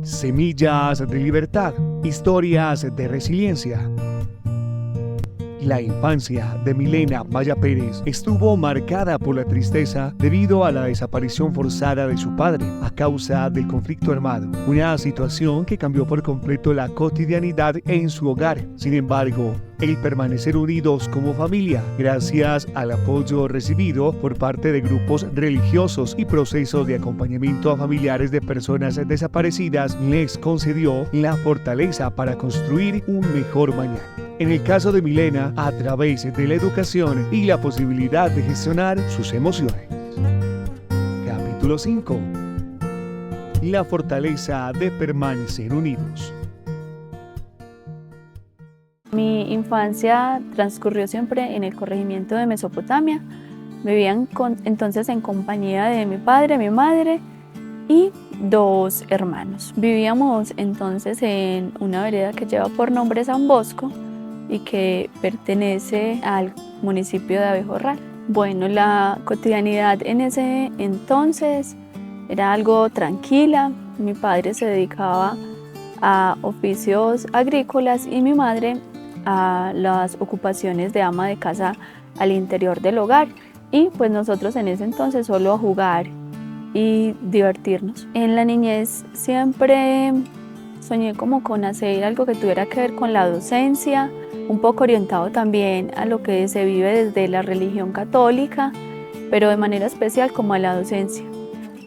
Semillas de libertad, historias de resiliencia. La infancia de Milena Maya Pérez estuvo marcada por la tristeza debido a la desaparición forzada de su padre a causa del conflicto armado, una situación que cambió por completo la cotidianidad en su hogar. Sin embargo, el permanecer unidos como familia, gracias al apoyo recibido por parte de grupos religiosos y procesos de acompañamiento a familiares de personas desaparecidas, les concedió la fortaleza para construir un mejor mañana. En el caso de Milena, a través de la educación y la posibilidad de gestionar sus emociones. Capítulo 5. La fortaleza de permanecer unidos. Mi infancia transcurrió siempre en el corregimiento de Mesopotamia. Vivían entonces en compañía de mi padre, mi madre y 2 hermanos. Vivíamos entonces en una vereda que lleva por nombre San Bosco y que pertenece al municipio de Abejorral. Bueno, la cotidianidad en ese entonces era algo tranquila. Mi padre se dedicaba a oficios agrícolas y mi madre a las ocupaciones de ama de casa al interior del hogar, y pues nosotros en ese entonces solo a jugar y divertirnos. En la niñez siempre soñé como con hacer algo que tuviera que ver con la docencia, un poco orientado también a lo que se vive desde la religión católica, pero de manera especial como a la docencia.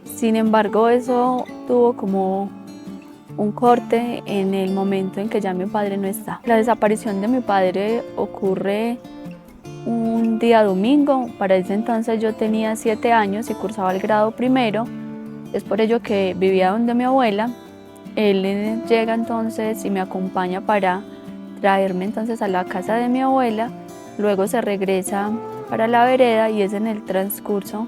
Sin embargo, eso tuvo como un corte en el momento en que ya mi padre no está. La desaparición de mi padre ocurre un día domingo. Para ese entonces yo tenía 7 años y cursaba el grado primero. Es por ello que vivía donde mi abuela. Él llega entonces y me acompaña para traerme entonces a la casa de mi abuela. Luego se regresa para la vereda y es en el transcurso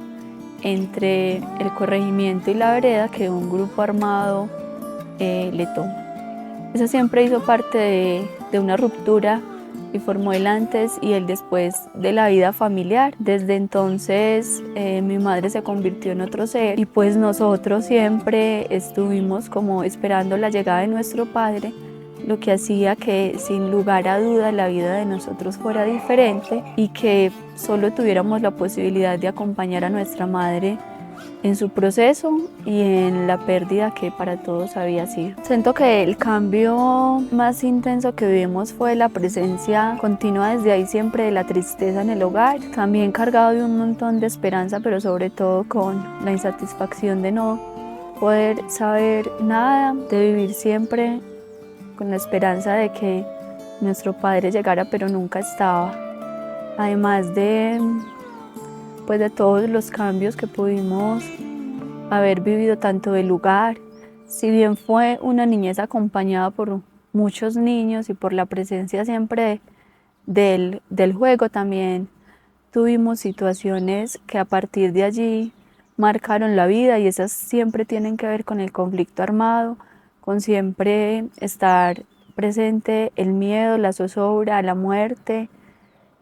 entre el corregimiento y la vereda que un grupo armado le toma. Eso siempre hizo parte de una ruptura y formó el antes y el después de la vida familiar. Desde entonces mi madre se convirtió en otro ser y pues nosotros siempre estuvimos como esperando la llegada de nuestro padre, lo que hacía que sin lugar a duda la vida de nosotros fuera diferente y que solo tuviéramos la posibilidad de acompañar a nuestra madre en su proceso y en la pérdida que para todos había sido. Siento que el cambio más intenso que vivimos fue la presencia continua desde ahí siempre de la tristeza en el hogar, también cargado de un montón de esperanza, pero sobre todo con la insatisfacción de no poder saber nada, de vivir siempre con la esperanza de que nuestro padre llegara, pero nunca estaba. Además de todos los cambios que pudimos haber vivido tanto del lugar, si bien fue una niñez acompañada por muchos niños y por la presencia siempre del juego, también tuvimos situaciones que a partir de allí marcaron la vida, y esas siempre tienen que ver con el conflicto armado, con siempre estar presente el miedo, la zozobra, la muerte,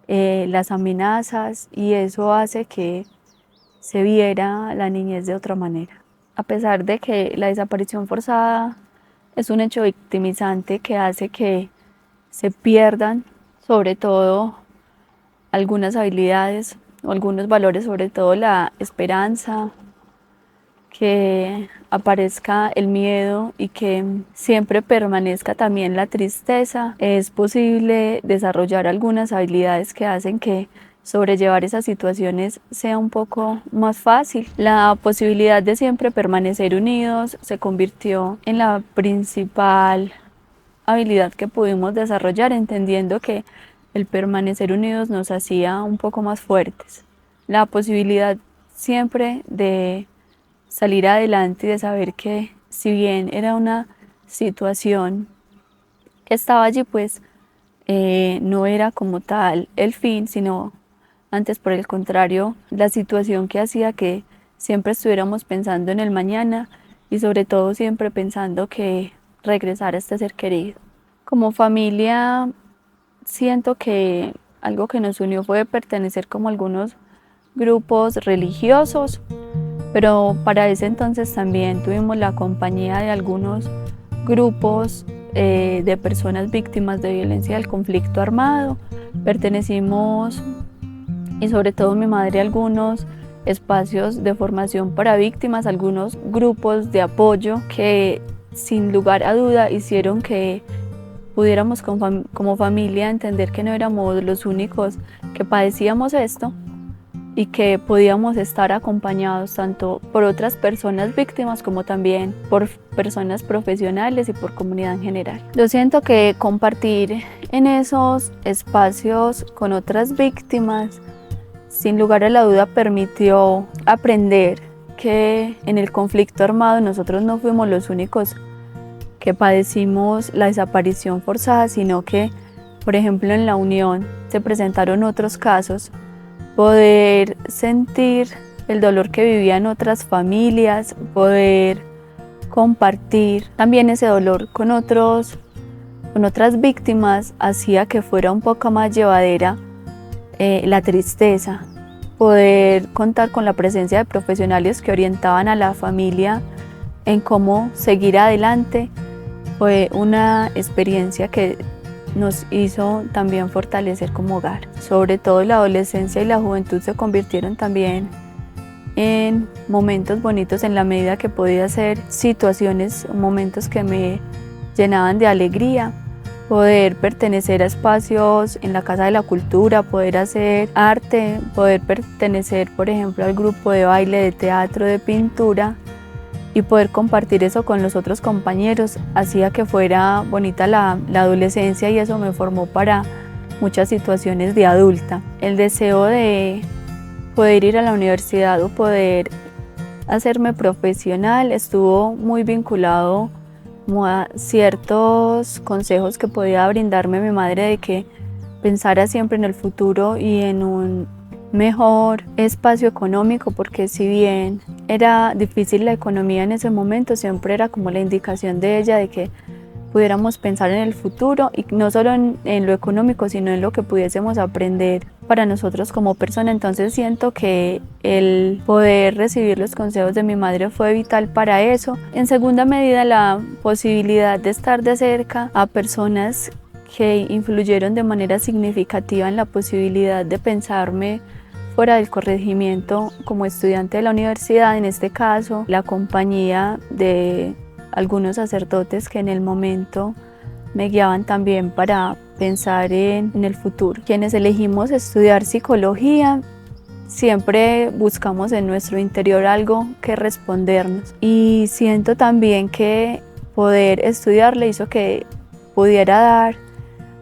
las amenazas, y eso hace que se viera la niñez de otra manera. A pesar de que la desaparición forzada es un hecho victimizante que hace que se pierdan sobre todo algunas habilidades o algunos valores, sobre todo la esperanza, que aparezca el miedo y que siempre permanezca también la tristeza, es posible desarrollar algunas habilidades que hacen que sobrellevar esas situaciones sea un poco más fácil. La posibilidad de siempre permanecer unidos se convirtió en la principal habilidad que pudimos desarrollar, entendiendo que el permanecer unidos nos hacía un poco más fuertes. La posibilidad siempre de salir adelante y de saber que si bien era una situación que estaba allí, pues no era como tal el fin, sino antes, por el contrario, la situación que hacía que siempre estuviéramos pensando en el mañana y sobre todo siempre pensando que regresar a este ser querido. Como familia, siento que algo que nos unió fue pertenecer como a algunos grupos religiosos, pero para ese entonces también tuvimos la compañía de algunos grupos de personas víctimas de violencia del conflicto armado. Pertenecimos, y sobre todo mi madre, a algunos espacios de formación para víctimas, algunos grupos de apoyo que sin lugar a duda hicieron que pudiéramos como familia entender que no éramos los únicos que padecíamos esto y que podíamos estar acompañados tanto por otras personas víctimas como también por personas profesionales y por comunidad en general. Yo siento que compartir en esos espacios con otras víctimas, sin lugar a la duda, permitió aprender que en el conflicto armado nosotros no fuimos los únicos que padecimos la desaparición forzada, sino que, por ejemplo, en la Unión se presentaron otros casos. Poder sentir el dolor que vivían otras familias, poder compartir también ese dolor con otras víctimas, hacía que fuera un poco más llevadera la tristeza. Poder contar con la presencia de profesionales que orientaban a la familia en cómo seguir adelante fue una experiencia que nos hizo también fortalecer como hogar. Sobre todo la adolescencia y la juventud se convirtieron también en momentos bonitos en la medida que podía ser situaciones, momentos que me llenaban de alegría. Poder pertenecer a espacios en la Casa de la Cultura, poder hacer arte, poder pertenecer, por ejemplo, al grupo de baile, de teatro, de pintura, y poder compartir eso con los otros compañeros hacía que fuera bonita la adolescencia, y eso me formó para muchas situaciones de adulta. El deseo de poder ir a la universidad o poder hacerme profesional estuvo muy vinculado a ciertos consejos que podía brindarme mi madre, de que pensara siempre en el futuro y en un mejor espacio económico, porque si bien era difícil la economía en ese momento, siempre era como la indicación de ella de que pudiéramos pensar en el futuro, y no solo en lo económico, sino en lo que pudiésemos aprender para nosotros como persona. Entonces siento que el poder recibir los consejos de mi madre fue vital para eso. En segunda medida, la posibilidad de estar de cerca a personas que influyeron de manera significativa en la posibilidad de pensarme fuera del corregimiento como estudiante de la universidad, en este caso la compañía de algunos sacerdotes que en el momento me guiaban también para pensar en el futuro. Quienes elegimos estudiar psicología siempre buscamos en nuestro interior algo que respondernos, y siento también que poder estudiar le hizo que pudiera dar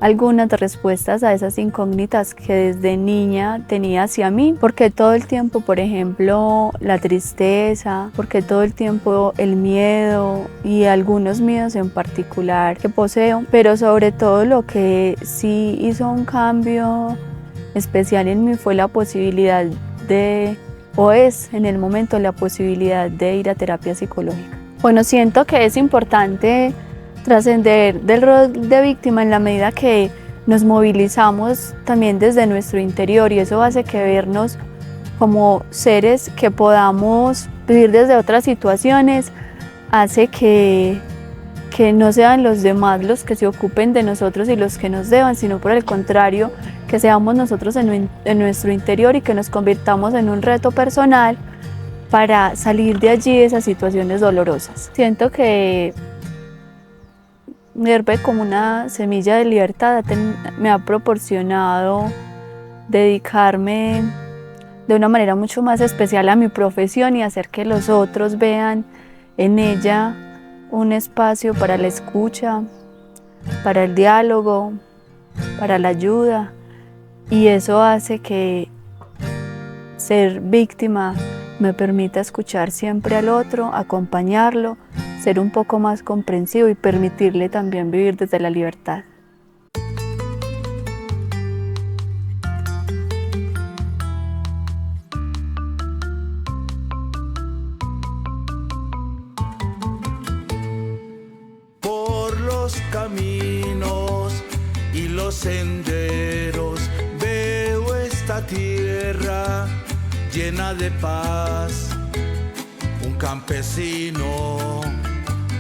algunas respuestas a esas incógnitas que desde niña tenía hacia mí, porque todo el tiempo, por ejemplo, la tristeza, porque todo el tiempo el miedo y algunos miedos en particular que poseo, pero sobre todo lo que sí hizo un cambio especial en mí fue la posibilidad o es en el momento la posibilidad de ir a terapia psicológica. Bueno, siento que es importante trascender del rol de víctima en la medida que nos movilizamos también desde nuestro interior, y eso hace que vernos como seres que podamos vivir desde otras situaciones, hace que no sean los demás los que se ocupen de nosotros y los que nos deban, sino por el contrario, que seamos nosotros en nuestro interior y que nos convirtamos en un reto personal para salir de allí, de esas situaciones dolorosas. Siento que Nerve, como una semilla de libertad, me ha proporcionado dedicarme de una manera mucho más especial a mi profesión y hacer que los otros vean en ella un espacio para la escucha, para el diálogo, para la ayuda, y eso hace que ser víctima me permita escuchar siempre al otro, acompañarlo, ser un poco más comprensivo y permitirle también vivir desde la libertad. Por los caminos y los senderos veo esta tierra llena de paz, un campesino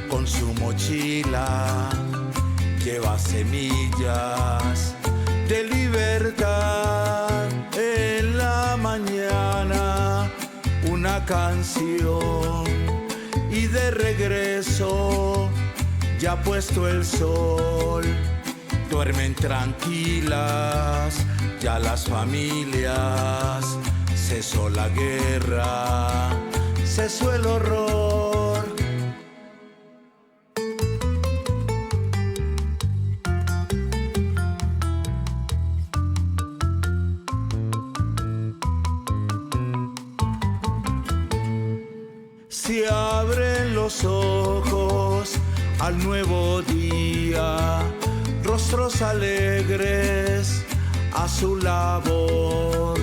con con su mochila lleva semillas de libertad. En la mañana una canción y de regreso ya puesto el sol. Duermen tranquilas ya las familias, cesó la guerra, cesó el horror. Se abren los ojos al nuevo día, rostros alegres a su labor.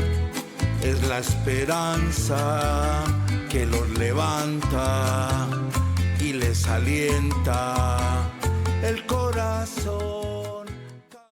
Es la esperanza que los levanta y les alienta el corazón.